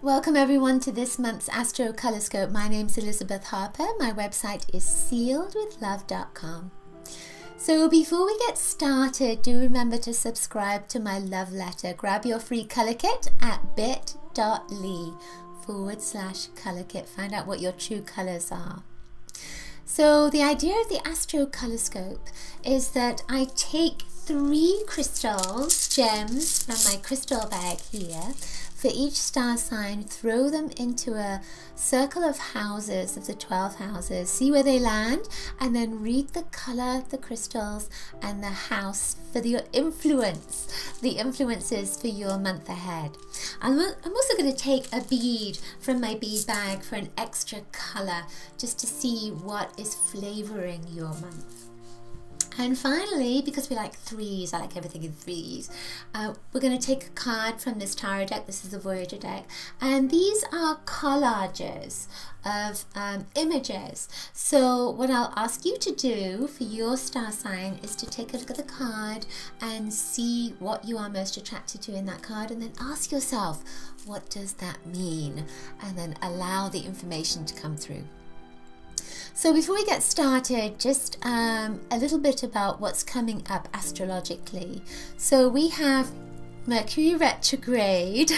Welcome everyone to this month's Astrocolorscope. My name's Elizabeth Harper. My website is sealedwithlove.com. So before we get started, do remember to subscribe to my love letter. Grab your free color kit at bit.ly/color kit. Find out what your true colors are. So the idea of the Astrocolorscope is that I take 3 crystals, gems from my crystal bag here, for each star sign, throw them into a circle of houses, of the 12 houses, see where they land, and then read the color, the crystals, and the house for the influences for your month ahead. I'm also going to take a bead from my bead bag for an extra color, just to see what is flavoring your month. And finally, because we like threes, I like everything in threes, we're going to take a card from this tarot deck. This is the Voyager deck. And these are collages of images. So what I'll ask you to do for your star sign is to take a look at the card and see what you are most attracted to in that card, and then ask yourself, what does that mean? And then allow the information to come through. So before we get started, just a little bit about what's coming up astrologically. So we have Mercury retrograde,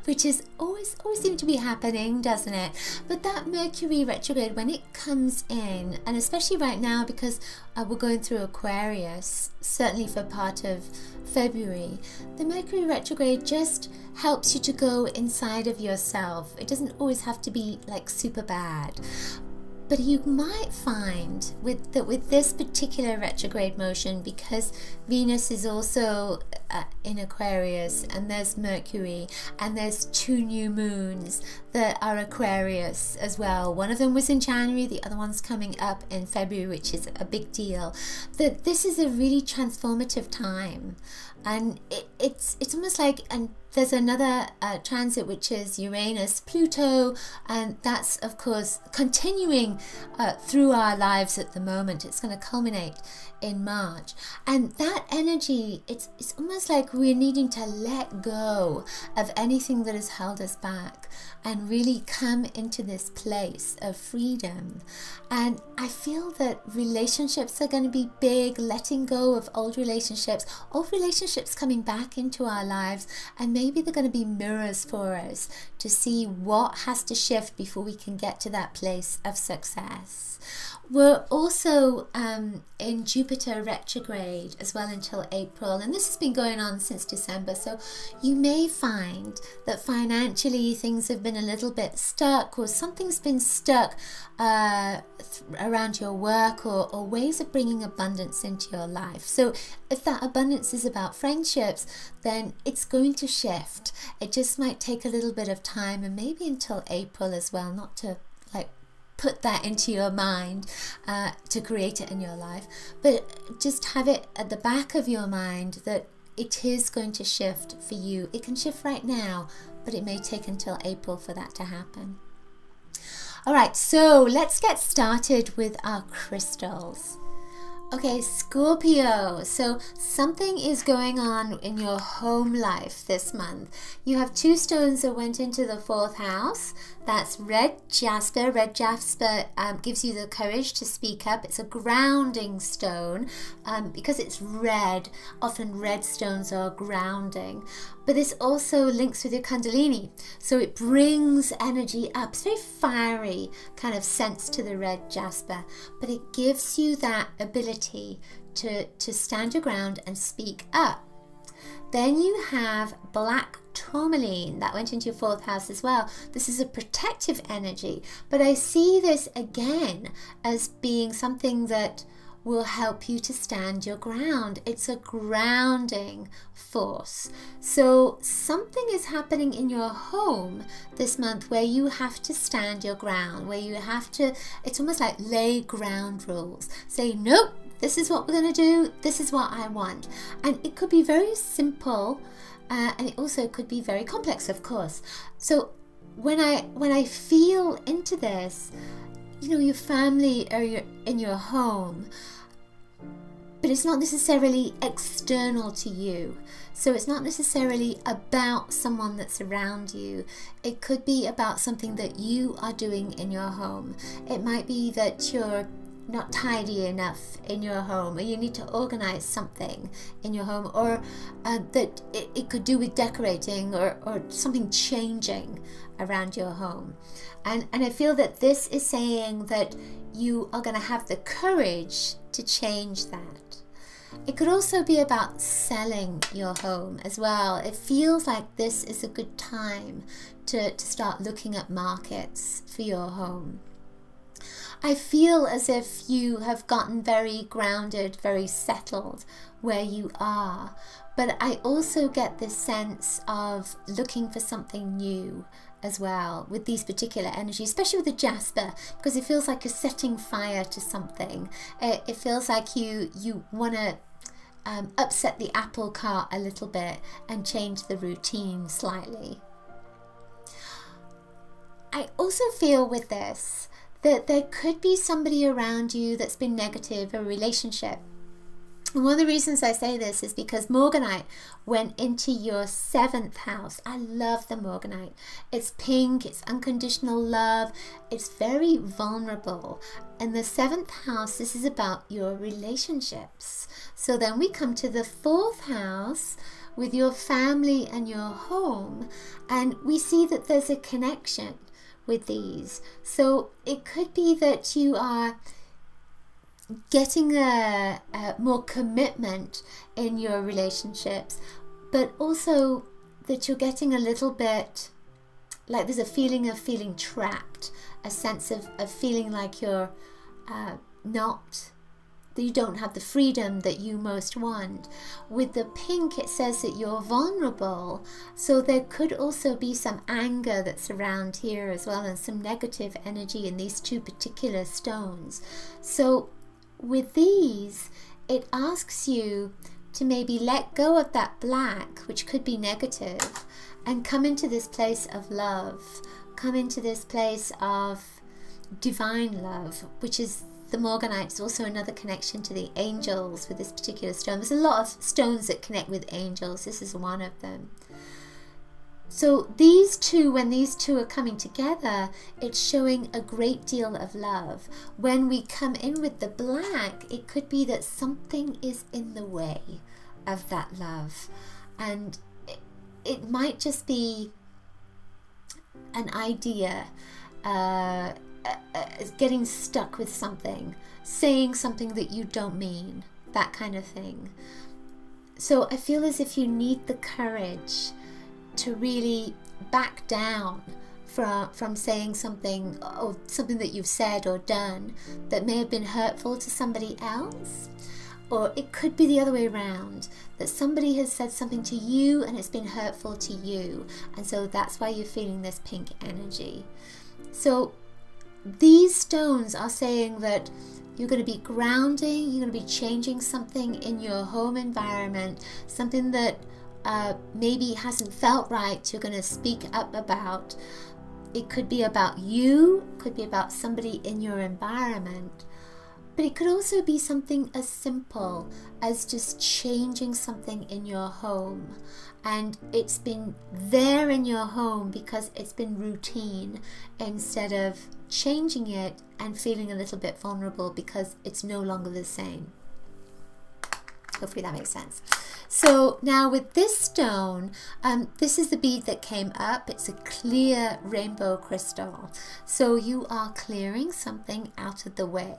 which is always seems to be happening, doesn't it? But that Mercury retrograde, when it comes in, and especially right now because we're going through Aquarius, certainly for part of February, the Mercury retrograde just helps you to go inside of yourself. It doesn't always have to be like super bad. But you might find with this particular retrograde motion, because Venus is also in Aquarius, and there's Mercury, and there's 2 new moons that are Aquarius as well. One of them was in January, the other one's coming up in February, which is a big deal. That this is a really transformative time, and it's almost like, and there's another transit, which is Uranus, Pluto, and that's of course continuing through our lives at the moment. It's going to culminate in March, and that energy, it's almost like we're needing to let go of anything that has held us back and really come into this place of freedom. And I feel that relationships are going to be big, letting go of old relationships coming back into our lives, and maybe they're going to be mirrors for us to see what has to shift before we can get to that place of success. We're also in Jupiter retrograde as well until April, and this has been going on since December, so you may find that financially things have been a little bit stuck, or something's been stuck around your work, or ways of bringing abundance into your life. So if that abundance is about friendships, then it's going to shift. It just might take a little bit of time, and maybe until April as well, not to like put that into your mind to create it in your life, but just have it at the back of your mind that it is going to shift for you. It can shift right now, but it may take until April for that to happen. All right, so let's get started with our crystals. Okay, Scorpio, so something is going on in your home life this month. You have 2 stones that went into the 4th house. That's red jasper. Red jasper gives you the courage to speak up. It's a grounding stone. Because it's red, often red stones are grounding. But this also links with your Kundalini. So it brings energy up. It's very fiery kind of sense to the red jasper. But it gives you that ability to stand your ground and speak up. Then you have black tourmaline that went into your 4th house as well. This is a protective energy, but I see this again as being something that will help you to stand your ground. It's a grounding force. So something is happening in your home this month where you have to stand your ground, where you have to, it's almost like lay ground rules. Say, nope, this is what we're going to do, this is what I want. And it could be very simple, and it also could be very complex, of course. So when I feel into this, you know, your family or in your home, but it's not necessarily external to you. So it's not necessarily about someone that's around you. It could be about something that you are doing in your home. It might be that you're not tidy enough in your home, or you need to organize something in your home, or that it could do with decorating or something changing around your home. And I feel that this is saying that you are going to have the courage to change that. It could also be about selling your home as well. It feels like this is a good time to start looking at markets for your home. I feel as if you have gotten very grounded, very settled where you are, but I also get this sense of looking for something new as well with these particular energies, especially with the jasper, because it feels like you're setting fire to something. It feels like you want to upset the apple cart a little bit and change the routine slightly. I also feel with this that there could be somebody around you that's been negative, a relationship. And one of the reasons I say this is because Morganite went into your 7th house. I love the Morganite. It's pink, it's unconditional love, it's very vulnerable. And the 7th house, this is about your relationships. So then we come to the 4th house with your family and your home, and we see that there's a connection with these. So it could be that you are getting a more commitment in your relationships, but also that you're getting a little bit like there's a feeling of feeling trapped, a sense of feeling like you're that you don't have the freedom that you most want. With the pink, it says that you're vulnerable, so there could also be some anger that's around here as well, and some negative energy in these two particular stones. So with these, it asks you to maybe let go of that black, which could be negative, and come into this place of love, come into this place of divine love, which is the Morganite. Is also another connection to the angels with this particular stone. There's a lot of stones that connect with angels. This is one of them. So these two, when these two are coming together, it's showing a great deal of love. When we come in with the black, it could be that something is in the way of that love. And it might just be an idea, getting stuck with something, saying something that you don't mean, that kind of thing. So I feel as if you need the courage to really back down from saying something, or something that you've said or done that may have been hurtful to somebody else. Or it could be the other way around, that somebody has said something to you and it's been hurtful to you, and so that's why you're feeling this pink energy. So these stones are saying that you're going to be grounding, you're going to be changing something in your home environment, something that maybe hasn't felt right, you're going to speak up about. It could be about you, it could be about somebody in your environment, but it could also be something as simple as just changing something in your home. And it's been there in your home because it's been routine, instead of changing it and feeling a little bit vulnerable because it's no longer the same. Hopefully that makes sense. So now with this stone, this is the bead that came up. It's a clear rainbow crystal. So you are clearing something out of the way.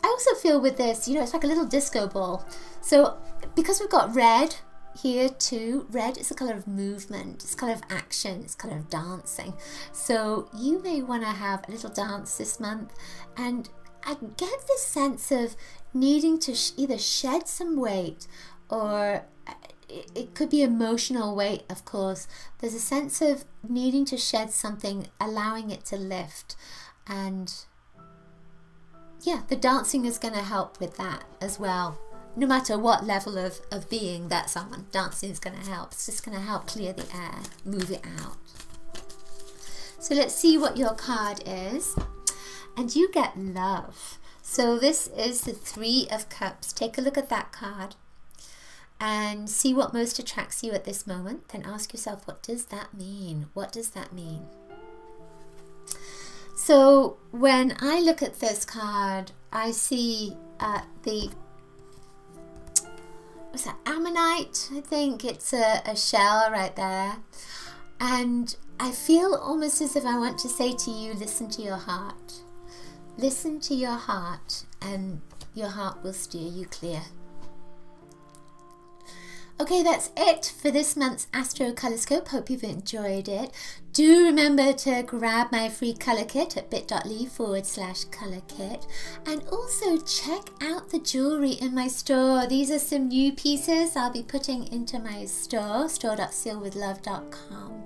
I also feel with this, you know, it's like a little disco ball. So because we've got red here too, red is a color of movement, it's a color of action, it's a color of dancing. So you may want to have a little dance this month, and I get this sense of needing to either shed some weight, or it could be emotional weight, of course. There's a sense of needing to shed something, allowing it to lift. And yeah, the dancing is going to help with that as well. No matter what level of being that someone, dancing is going to help. It's just going to help clear the air, move it out. So let's see what your card is. And you get love. So this is the Three of Cups. Take a look at that card and see what most attracts you at this moment. Then ask yourself, what does that mean? What does that mean? So when I look at this card, I see what's that, ammonite? I think it's a shell right there. And I feel almost as if I want to say to you, listen to your heart. Listen to your heart and your heart will steer you clear. Okay, that's it for this month's Astrocolorscope. Hope you've enjoyed it. Do remember to grab my free colour kit at bit.ly/colour kit. And also check out the jewellery in my store. These are some new pieces I'll be putting into my store, store.sealwithlove.com.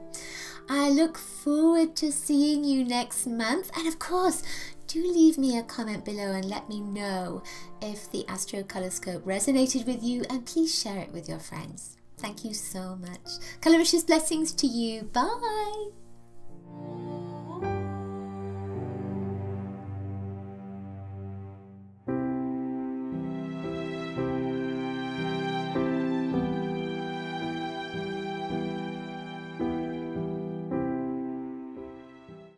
I look forward to seeing you next month. And of course, do leave me a comment below and let me know if the Astrocolorscope resonated with you, and please share it with your friends. Thank you so much. Coloricious blessings to you. Bye.